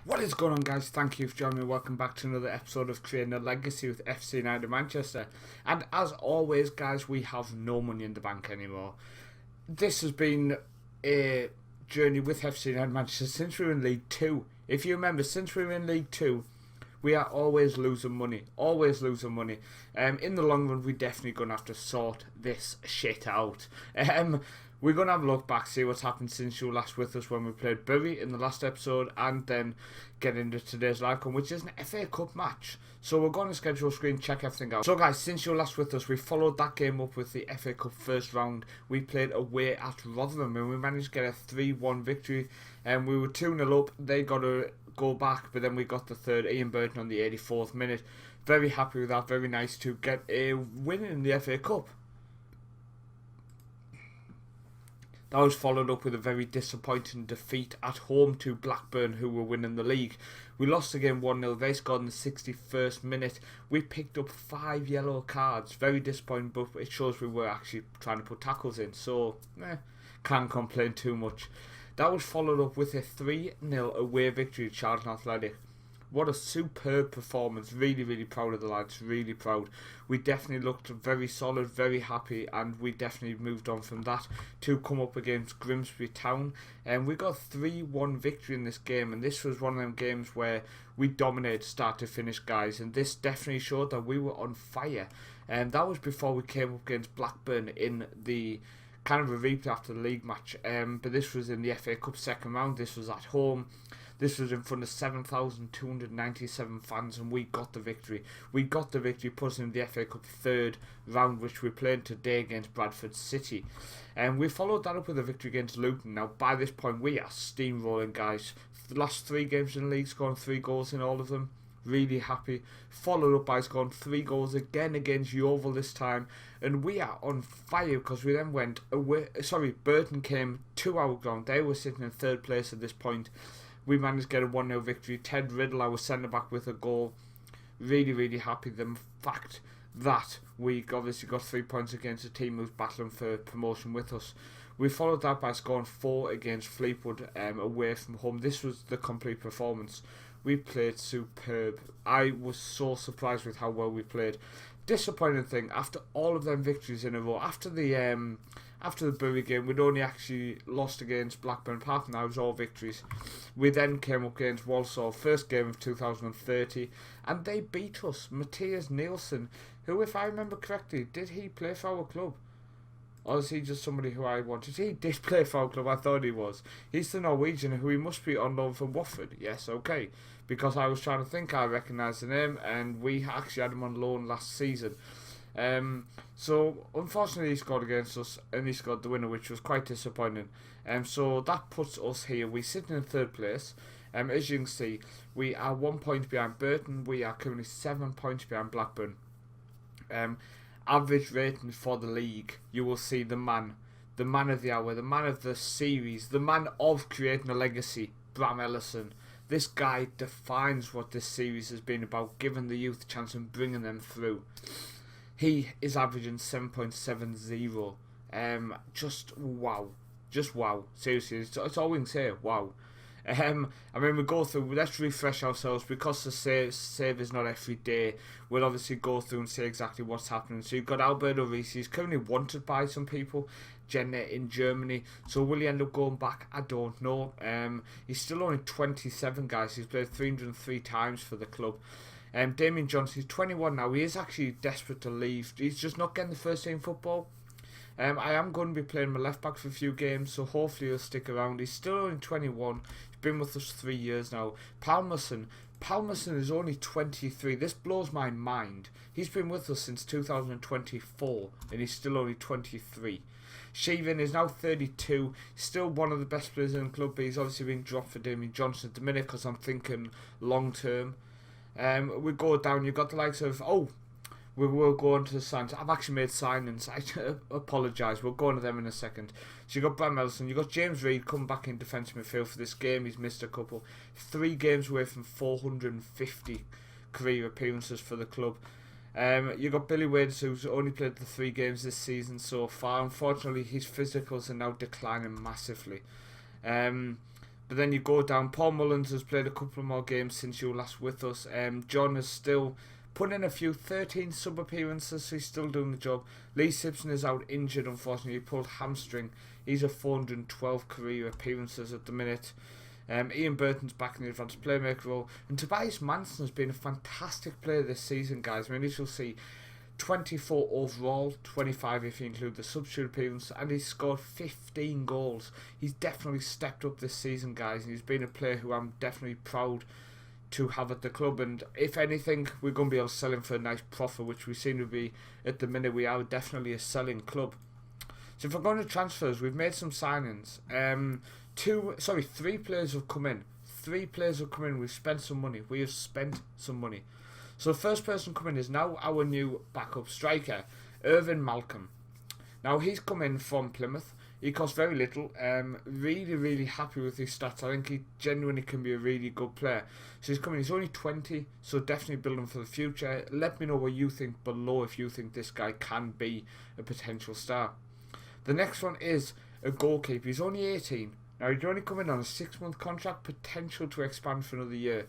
What is going on, guys? Thank you for joining me. Welcome back to another episode of Creating a Legacy with FC United Manchester. And as always, guys, we have no money in the bank anymore. This has been a journey with FC United Manchester since we were in League 2. If you remember, since we were in League 2, we are always losing money. Always losing money. In the long run, we're definitely going to have to sort this shit out. We're going to have a look back, see what's happened since you were last with us when we played Bury in the last episode, and then get into today's live come, which is an FA Cup match. So we're going to schedule screen, check everything out. So guys, since you were last with us, we followed that game up with the FA Cup first round. We played away at Rotherham and we managed to get a 3-1 victory. And we were 2-0 up, they got a go back, but then we got the third, Ian Burton on the 84th minute. Very happy with that, very nice to get a win in the FA Cup. That was followed up with a very disappointing defeat at home to Blackburn, who were winning the league. We lost the game 1-0. They scored in the 61st minute. We picked up 5 yellow cards. Very disappointing, but it shows we were actually trying to put tackles in. So, can't complain too much. That was followed up with a 3-0 away victory at Charlton Athletic. What a superb performance. Really, really proud of the lads. Really proud. We definitely looked very solid, very happy, and we definitely moved on from that to come up against Grimsby Town. And we got a 3-1 victory in this game, and this was one of them games where we dominated start to finish, guys, and this definitely showed that we were on fire. And that was before we came up against Blackburn in the kind of a replay after the league match. But this was in the FA Cup second round. This was at home. This was in front of 7,297 fans, and we got the victory. We got the victory, put us in the FA Cup third round, which we're playing today against Bradford City. And we followed that up with a victory against Luton. Now, by this point, we are steamrolling, guys. The last 3 games in the league, scoring 3 goals in all of them. Really happy. Followed up by scoring 3 goals again against Yeovil this time. And we are on fire because we then went away. Burton came to our ground. They were sitting in third place at this point. We managed to get a 1-0 victory. Ted Riddle, our centre-back, with a goal. Really, really happy. The fact that we obviously got 3 points against a team who's battling for promotion with us. We followed that by scoring 4 against Fleetwood away from home. This was the complete performance. We played superb. I was so surprised with how well we played. Disappointing thing, after all of them victories in a row, after the Bury game, we'd only actually lost against Blackburn. Apart from that, it was all victories. We then came up against Walsall, first game of 2030, and they beat us. Matthias Nielsen, who, if I remember correctly, did he play for our club? Or is he just somebody who I wanted? He did play for our club, I thought he was. He's the Norwegian who he must be on loan from Watford. Yes, okay. Because I was trying to think I recognised the name, and we actually had him on loan last season. So unfortunately he scored against us and he scored the winner, which was quite disappointing. So that puts us here. We sit in third place. As you can see, we are 1 point behind Burton. We are currently 7 points behind Blackburn. Average rating for the league, you will see the man of the hour, the man of the series, the man of creating a legacy, Bram Ellison. This guy defines what this series has been about, giving the youth a chance and bringing them through. He is averaging 7.70. Just wow. Just wow. Seriously, it's all we can say. Wow. I mean, we go through, let's refresh ourselves, because the save is not every day. We'll obviously go through and see exactly what's happening. So you've got Alberto Reese. He's currently wanted by some people in Germany. So will he end up going back? I don't know. He's still only 27, guys. He's played 303 times for the club. Damien Johnson, he's 21 now. He is actually desperate to leave. He's just not getting the first team football. I am going to be playing my left back for a few games, so hopefully he'll stick around. He's still only 21. He's been with us 3 years now. Palmerson is only 23. This blows my mind. He's been with us since 2024, and he's still only 23. Sheevan is now 32. Still one of the best players in the club, but he's obviously been dropped for Damien Johnson at the minute because I'm thinking long term. We go down. You've got the likes of we will go on to the signs. I've actually made signings. I apologise. We'll go on to them in a second. So you've got Bram Ellison. You've got James Reid coming back in defensive midfield for this game. He's missed a couple. 3 games away from 450 career appearances for the club. You've got Billy Wades, who's only played the 3 games this season so far. Unfortunately, his physicals are now declining massively. But then you go down, Paul Mullins has played a couple of more games since you were last with us. John is still put in a few 13 sub appearances, so he's still doing the job. Lee Simpson is out injured, unfortunately. He pulled hamstring. He's at 412 career appearances at the minute. Ian Burton's back in the advanced playmaker role. And Tobias Manson has been a fantastic player this season, guys. I mean, as you'll see, 24 overall, 25 if you include the substitute appearance, and he's scored 15 goals. He's definitely stepped up this season, guys, and he's been a player who I'm definitely proud to have at the club. And if anything, we're going to be able to sell him for a nice profit, which we seem to be at the minute. We are definitely a selling club. So if we're going to transfers, we've made some signings. 3 players have come in. 3 players have come in. We've spent some money. We have spent some money. So the first person coming is now our new backup striker, Irvin Malcolm. Now he's come in from Plymouth. He costs very little. Really happy with his stats. I think he genuinely can be a really good player. So he's coming. He's only 20, so definitely build him for the future. Let me know what you think below if you think this guy can be a potential star. The next one is a goalkeeper. He's only 18. Now he's only coming on a 6-month contract, potential to expand for another year.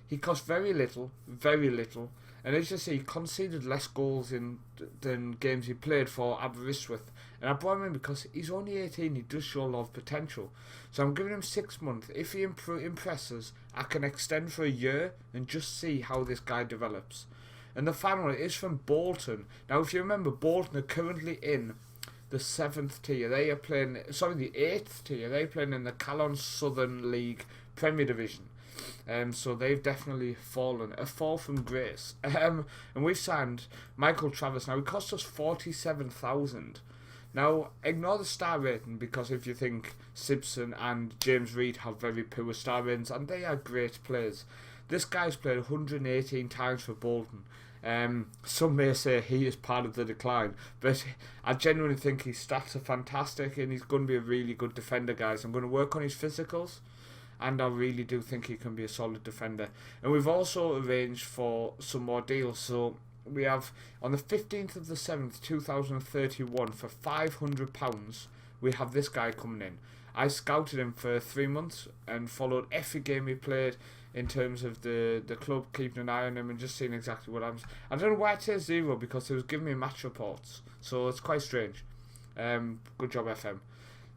He cost very little, and as you see, he conceded less goals than games he played for Aberystwyth. And I brought him in because he's only 18. He does show a lot of potential. So I'm giving him 6 months. If he impresses, I can extend for a year and just see how this guy develops. And the final one is from Bolton. Now, if you remember, Bolton are currently in the 7th tier. They are playing, the 8th tier. They're playing in the Calon Southern League Premier Division. So they've definitely fallen. A fall from grace. And we've signed Michael Travis. Now, it cost us 47,000. Now, ignore the star rating, because if you think Simpson and James Reid have very poor star ratings, and they are great players. This guy's played 118 times for Bolton. Some may say he is part of the decline, but I genuinely think his stats are fantastic, and he's going to be a really good defender, guys. I'm going to work on his physicals, and I really do think he can be a solid defender. And we've also arranged for some more deals. So we have, on the 15th of the 7th, 2031, for £500, we have this guy coming in. I scouted him for 3 months and followed every game he played in terms of the club, keeping an eye on him and just seeing exactly what happens. I don't know why it says 0, because it was giving me match reports, so it's quite strange. Good job, FM.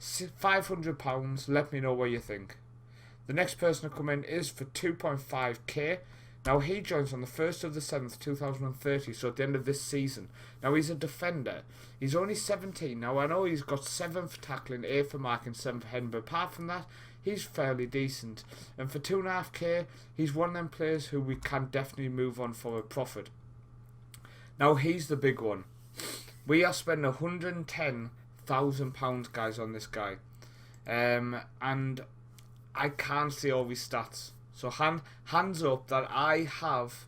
£500, let me know what you think. The next person to come in is for 2.5k. Now he joins on the 1st of the 7th, 2030, so at the end of this season. Now he's a defender. He's only 17. Now I know he's got 7 for tackling, 8 for marking, 7 for heading, but apart from that, he's fairly decent. And for 2.5k, he's one of them players who we can definitely move on for a profit. Now he's the big one. We are spending £110,000, guys, on this guy. And I can't see all his stats. So hands up that I have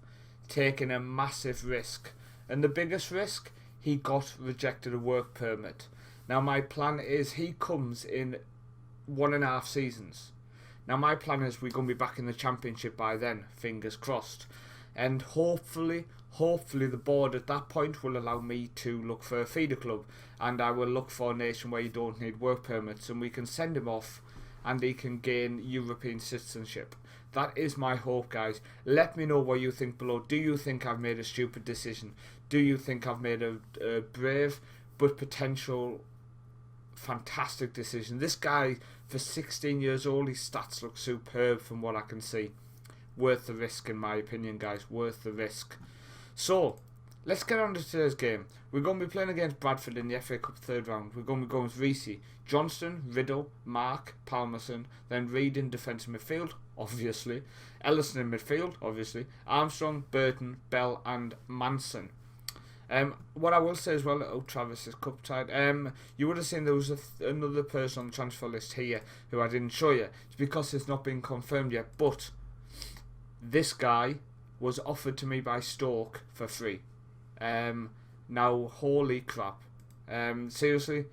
taken a massive risk. And the biggest risk, he got rejected a work permit. Now my plan is he comes in 1.5 seasons. Now my plan is we're going to be back in the Championship by then, fingers crossed. And hopefully the board at that point will allow me to look for a feeder club. And I will look for a nation where you don't need work permits, and we can send him off and he can gain European citizenship. That is my hope, guys. Let me know what you think below. Do you think I've made a stupid decision? Do you think I've made a brave but potential fantastic decision? This guy, for 16 years old, his stats look superb from what I can see. Worth the risk, in my opinion, guys. Worth the risk. So, let's get on to today's game. We're going to be playing against Bradford in the FA Cup 3rd round. We're going to be going with Reece, Johnston, Riddle, Mark, Palmerson, then Reid in defensive midfield, obviously, Ellison in midfield, obviously, Armstrong, Burton, Bell and Manson. What I will say as well, Travis is cup tied. You would have seen there was another person on the transfer list here who I didn't show you. It's because it's not been confirmed yet, but this guy was offered to me by Stoke for free. Now, holy crap. Seriously,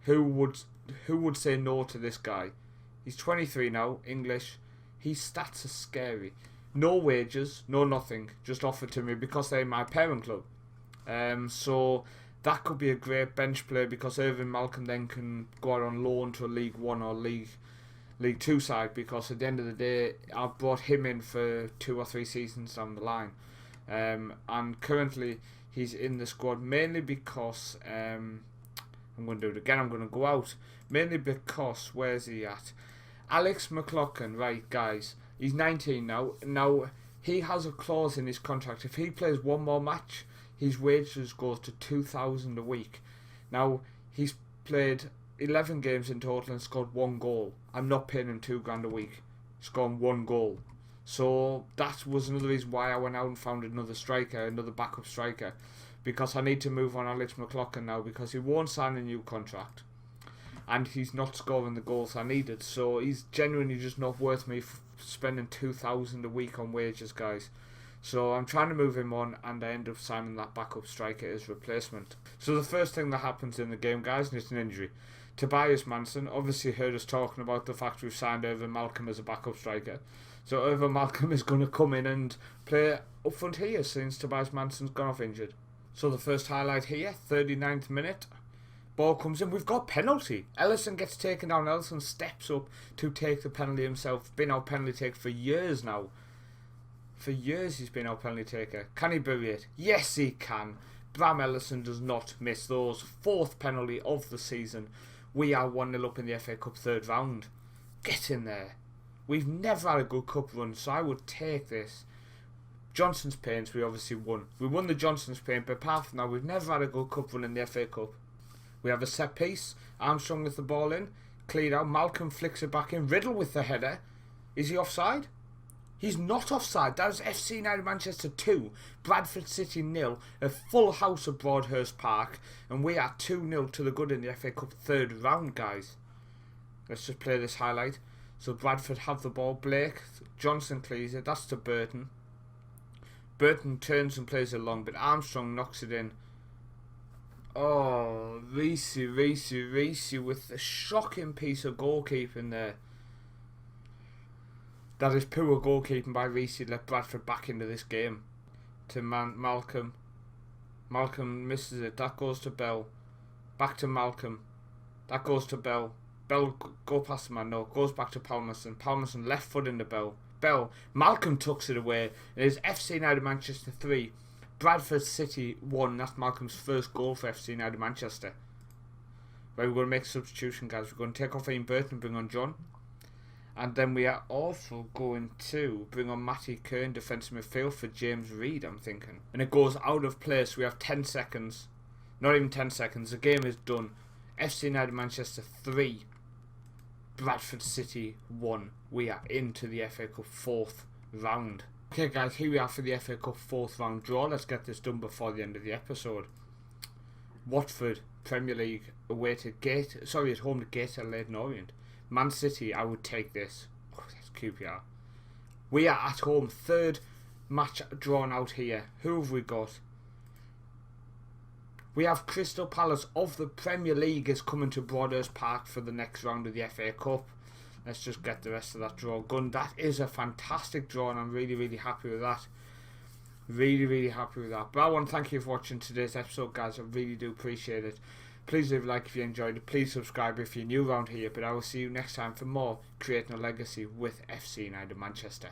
who would say no to this guy? He's 23 now, English. His stats are scary. No wages, no nothing, just offered to me because they're my parent club. So that could be a great bench player, because Irvin Malcolm then can go out on loan to a League 1 or League League Two side, because at the end of the day, I brought him in for 2 or 3 seasons down the line, and currently he's in the squad mainly because I'm going to do it again. I'm going to go out mainly because where's he at? Alex McLaughlin, right, guys? He's 19 now. Now he has a clause in his contract. If he plays one more match, his wages goes to 2,000 a week. Now he's played 11 games in total and scored 1 goal. I'm not paying him £2,000 a week. Scoring 1 goal. So that was another reason why I went out and found another striker, another backup striker, because I need to move on Alex McLaughlin now, because he won't sign a new contract and he's not scoring the goals I needed. So he's genuinely just not worth me spending 2,000 a week on wages, guys. So I'm trying to move him on, and I end up signing that backup striker as replacement. So the first thing that happens in the game, guys, and it's an injury. Tobias Manson obviously heard us talking about the fact we've signed Irvin Malcolm as a backup striker. So Irvin Malcolm is going to come in and play up front here since Tobias Manson's gone off injured. So the first highlight here, 39th minute. Ball comes in, we've got penalty. Ellison gets taken down. Ellison steps up to take the penalty himself. Been our penalty taker for years now. For years he's been our penalty taker. Can he bury it? Yes, he can. Bram Ellison does not miss those. 4th penalty of the season. We are 1-0 up in the FA Cup 3rd round. Get in there. We've never had a good cup run, so I would take this. Johnson's Paints, we obviously won. We won the Johnson's Paint, but apart from that, we've never had a good cup run in the FA Cup. We have a set piece. Armstrong with the ball in. Cleared out. Malcolm flicks it back in. Riddle with the header. Is he offside? He's not offside. That is FC United Manchester 2, Bradford City 0, a full house at Broadhurst Park, and we are 2-0 to the good in the FA Cup 3rd round, guys. Let's just play this highlight. So Bradford have the ball. Blake, Johnson clears it. That's to Burton. Burton turns and plays it long, but Armstrong knocks it in. Oh, Reese with a shocking piece of goalkeeping there. That is poor goalkeeping by Reese. Let Bradford back into this game. To Malcolm. Malcolm misses it. That goes to Bell. Back to Malcolm. That goes to Bell. Bell go past the man. No, goes back to Palmerson. Palmerson left foot into Bell. Bell. Malcolm tucks it away. It is FC United Manchester 3, Bradford City 1. That's Malcolm's first goal for FC United Manchester. Right, we're going to make a substitution, guys. We're going to take off Ian Burton and bring on John. And then we are also going to bring on Matty Kern, defensive midfield, for James Reid, I'm thinking. And it goes out of place. We have 10 seconds. Not even 10 seconds. The game is done. FC United Manchester 3, Bradford City 1. We are into the FA Cup 4th round. Okay, guys, here we are for the FA Cup 4th round draw. Let's get this done before the end of the episode. Watford, Premier League, away to at home to Gateshead Leyton Orient. Man City, I would take this. Oh, that's QPR. We are at home. 3rd match drawn out here. Who have we got? We have Crystal Palace of the Premier League is coming to Broadhurst Park for the next round of the FA Cup. Let's just get the rest of that draw done. That is a fantastic draw, and I'm really happy with that. Really happy with that. But I want to thank you for watching today's episode, guys. I really do appreciate it. Please leave a like if you enjoyed it. Please subscribe if you're new around here. But I will see you next time for more Creating a Legacy with FC United Manchester.